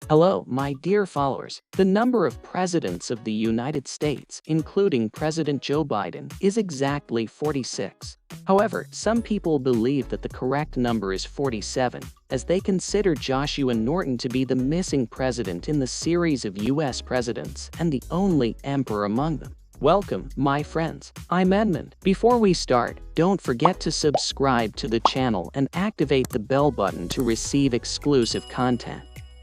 Hello, my dear followers. The number of presidents of the United States, including President Joe Biden, is exactly 46. However, some people believe that the correct number is 47, as they consider Joshua Norton to be the missing president in the series of US presidents and the only emperor among them. Welcome, my friends. I'm Edmund. Before we start, don't forget to subscribe to the channel and activate the bell button to receive exclusive content.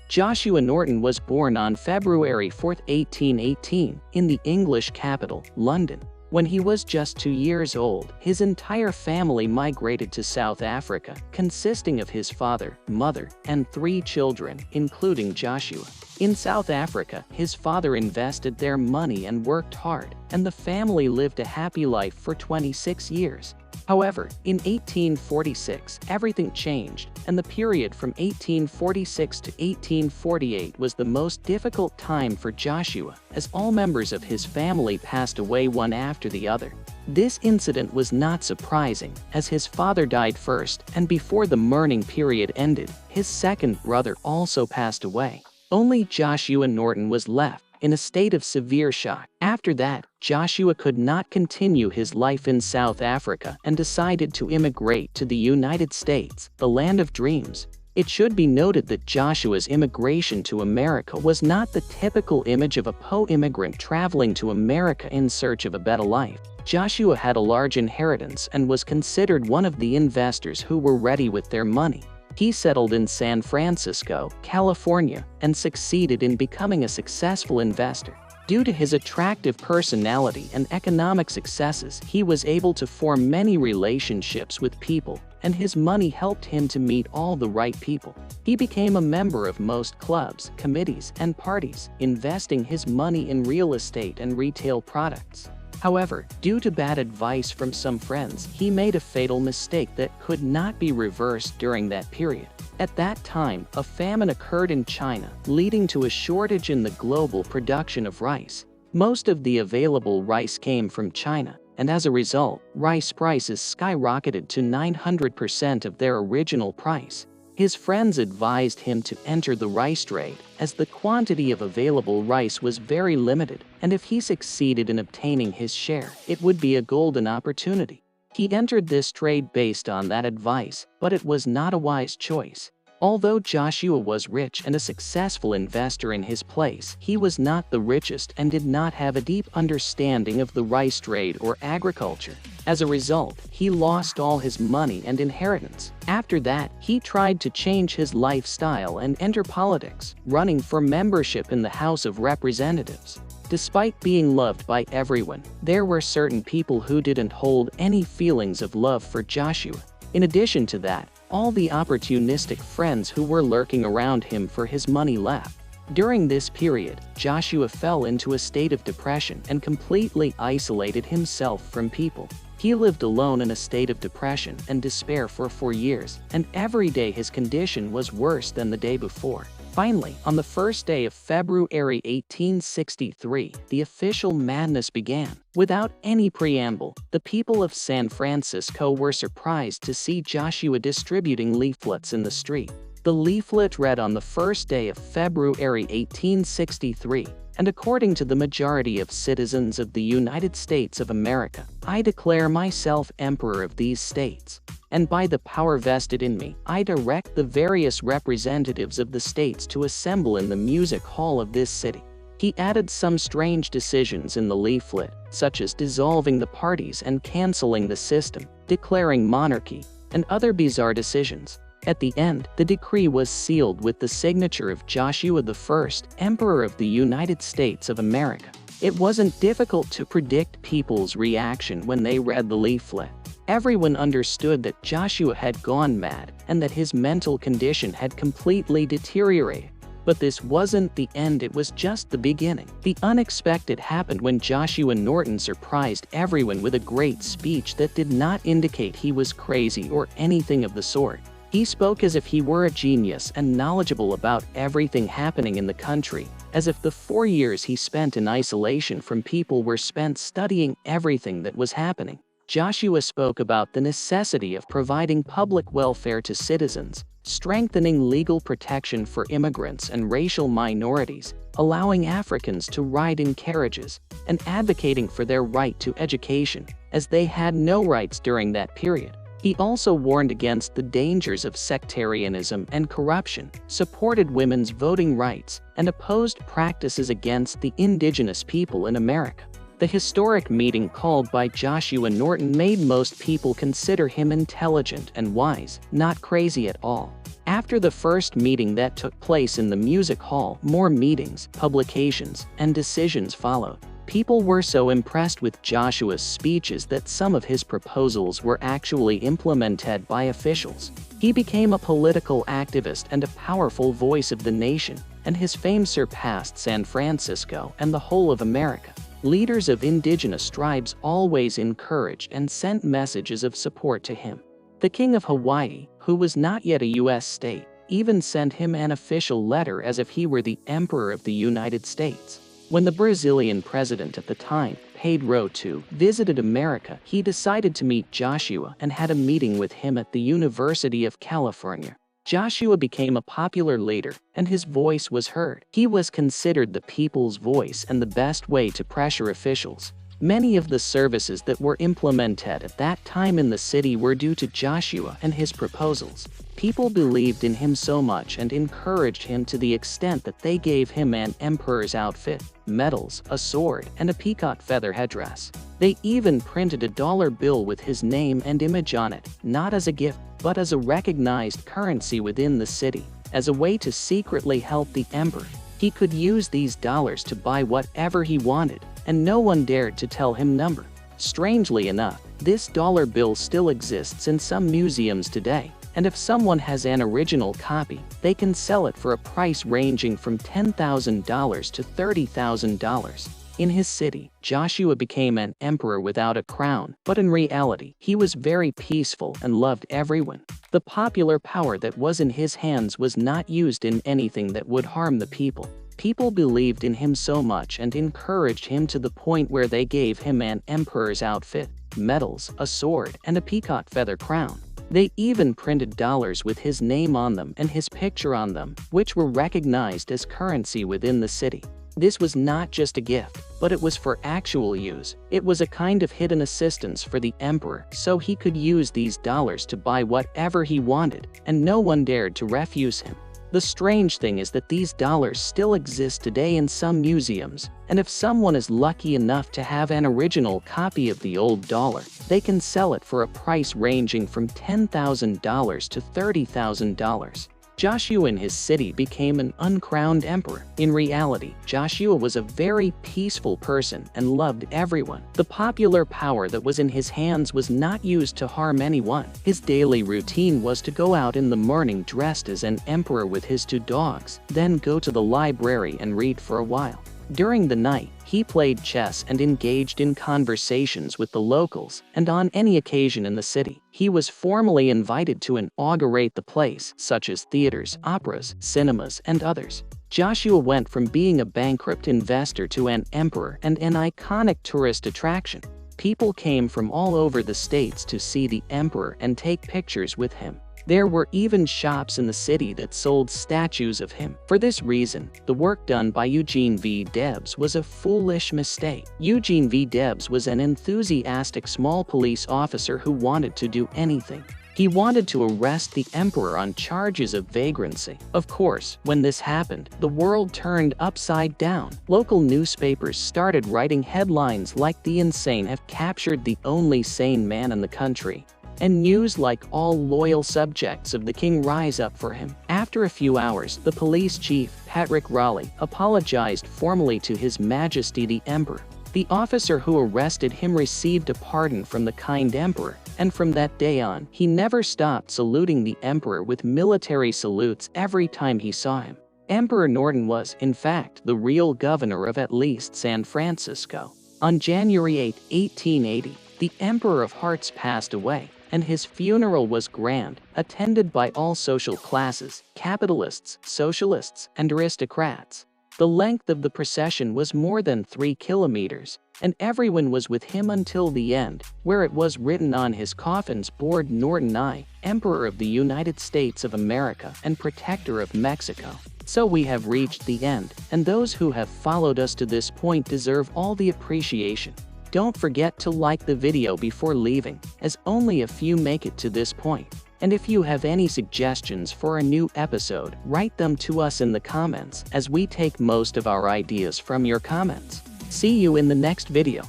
Joshua Norton was born on February 4, 1818, in the English capital, London. When he was just 2 years old, his entire family migrated to South Africa, consisting of his father, mother, and 3 children, including Joshua. In South Africa, his father invested their money and worked hard, and the family lived a happy life for 26 years. However, in 1846, everything changed, and the period from 1846 to 1848 was the most difficult time for Joshua, as all members of his family passed away one after the other. This incident was not surprising, as his father died first, and before the mourning period ended, his second brother also passed away. Only Joshua Norton was left, in a state of severe shock. After that, Joshua could not continue his life in South Africa and decided to immigrate to the United States, the land of dreams. It should be noted that Joshua's immigration to America was not the typical image of a poor immigrant traveling to America in search of a better life. Joshua had a large inheritance and was considered one of the investors who were ready with their money. He settled in San Francisco, California, and succeeded in becoming a successful investor. Due to his attractive personality and economic successes, he was able to form many relationships with people, and his money helped him to meet all the right people. He became a member of most clubs, committees, and parties, investing his money in real estate and retail products. However, due to bad advice from some friends, he made a fatal mistake that could not be reversed during that period. At that time, a famine occurred in China, leading to a shortage in the global production of rice. Most of the available rice came from China, and as a result, rice prices skyrocketed to 900% of their original price. His friends advised him to enter the rice trade, as the quantity of available rice was very limited, and if he succeeded in obtaining his share, it would be a golden opportunity. He entered this trade based on that advice, but it was not a wise choice. Although Joshua was rich and a successful investor in his place, he was not the richest and did not have a deep understanding of the rice trade or agriculture. As a result, he lost all his money and inheritance. After that, he tried to change his lifestyle and enter politics, running for membership in the House of Representatives. Despite being loved by everyone, there were certain people who didn't hold any feelings of love for Joshua. In addition to that, all the opportunistic friends who were lurking around him for his money left. During this period, Joshua fell into a state of depression and completely isolated himself from people. He lived alone in a state of depression and despair for 4 years, and every day his condition was worse than the day before. Finally, on the first day of February 1863, the official madness began. Without any preamble, the people of San Francisco were surprised to see Joshua distributing leaflets in the street. The leaflet read on the first day of February 1863, and according to the majority of citizens of the United States of America, I declare myself emperor of these states. And by the power vested in me, I direct the various representatives of the states to assemble in the music hall of this city. He added some strange decisions in the leaflet, such as dissolving the parties and canceling the system, declaring monarchy, and other bizarre decisions. At the end, the decree was sealed with the signature of Joshua I, Emperor of the United States of America. It wasn't difficult to predict people's reaction when they read the leaflet. Everyone understood that Joshua had gone mad and that his mental condition had completely deteriorated. But this wasn't the end, it was just the beginning. The unexpected happened when Joshua Norton surprised everyone with a great speech that did not indicate he was crazy or anything of the sort. He spoke as if he were a genius and knowledgeable about everything happening in the country, as if the 4 years he spent in isolation from people were spent studying everything that was happening. Joshua spoke about the necessity of providing public welfare to citizens, strengthening legal protection for immigrants and racial minorities, allowing Africans to ride in carriages, and advocating for their right to education, as they had no rights during that period. He also warned against the dangers of sectarianism and corruption, supported women's voting rights, and opposed practices against the indigenous people in America. The historic meeting called by Joshua Norton made most people consider him intelligent and wise, not crazy at all. After the first meeting that took place in the music hall, more meetings, publications, and decisions followed. People were so impressed with Joshua's speeches that some of his proposals were actually implemented by officials. He became a political activist and a powerful voice of the nation, and his fame surpassed San Francisco and the whole of America. Leaders of indigenous tribes always encouraged and sent messages of support to him. The King of Hawaii, who was not yet a U.S. state, even sent him an official letter as if he were the Emperor of the United States. When the Brazilian president at the time, Pedro II, visited America, he decided to meet Joshua and had a meeting with him at the University of California. Joshua became a popular leader, and his voice was heard. He was considered the people's voice and the best way to pressure officials. Many of the services that were implemented at that time in the city were due to Joshua and his proposals. People believed in him so much and encouraged him to the extent that they gave him an emperor's outfit, medals, a sword, and a peacock feather headdress. They even printed a dollar bill with his name and image on it, not as a gift, but as a recognized currency within the city, as a way to secretly help the emperor. He could use these dollars to buy whatever he wanted, and no one dared to tell him number. Strangely enough, this dollar bill still exists in some museums today, and if someone has an original copy, they can sell it for a price ranging from $10,000 to $30,000. In his city, Joshua became an emperor without a crown, but in reality, he was very peaceful and loved everyone. The popular power that was in his hands was not used in anything that would harm the people. People believed in him so much and encouraged him to the point where they gave him an emperor's outfit, medals, a sword, and a peacock feather crown. They even printed dollars with his name on them and his picture on them, which were recognized as currency within the city. This was not just a gift, but it was for actual use. It was a kind of hidden assistance for the emperor, so he could use these dollars to buy whatever he wanted, and no one dared to refuse him. The strange thing is that these dollars still exist today in some museums, and if someone is lucky enough to have an original copy of the old dollar, they can sell it for a price ranging from $10,000 to $30,000. Joshua in his city became an uncrowned emperor. In reality, Joshua was a very peaceful person and loved everyone. The popular power that was in his hands was not used to harm anyone. His daily routine was to go out in the morning dressed as an emperor with his 2 dogs, then go to the library and read for a while. During the night, he played chess and engaged in conversations with the locals, and on any occasion in the city, he was formally invited to inaugurate the place, such as theaters, operas, cinemas, and others. Joshua went from being a bankrupt investor to an emperor and an iconic tourist attraction. People came from all over the states to see the emperor and take pictures with him. There were even shops in the city that sold statues of him. For this reason, the work done by Eugene V. Debs was a foolish mistake. Eugene V. Debs was an enthusiastic small police officer who wanted to do anything. He wanted to arrest the emperor on charges of vagrancy. Of course, when this happened, the world turned upside down. Local newspapers started writing headlines like "The insane have captured the only sane man in the country," and news like "All loyal subjects of the king rise up for him." After a few hours, the police chief, Patrick Raleigh, apologized formally to His Majesty the Emperor. The officer who arrested him received a pardon from the kind emperor, and from that day on, he never stopped saluting the emperor with military salutes every time he saw him. Emperor Norton was, in fact, the real governor of at least San Francisco. On January 8, 1880, the Emperor of Hearts passed away, and his funeral was grand, attended by all social classes, capitalists, socialists, and aristocrats. The length of the procession was more than 3 kilometers, and everyone was with him until the end, where it was written on his coffin's board, Norton I, Emperor of the United States of America and Protector of Mexico. So we have reached the end, and those who have followed us to this point deserve all the appreciation. Don't forget to like the video before leaving, as only a few make it to this point. And if you have any suggestions for a new episode, write them to us in the comments, as we take most of our ideas from your comments. See you in the next video.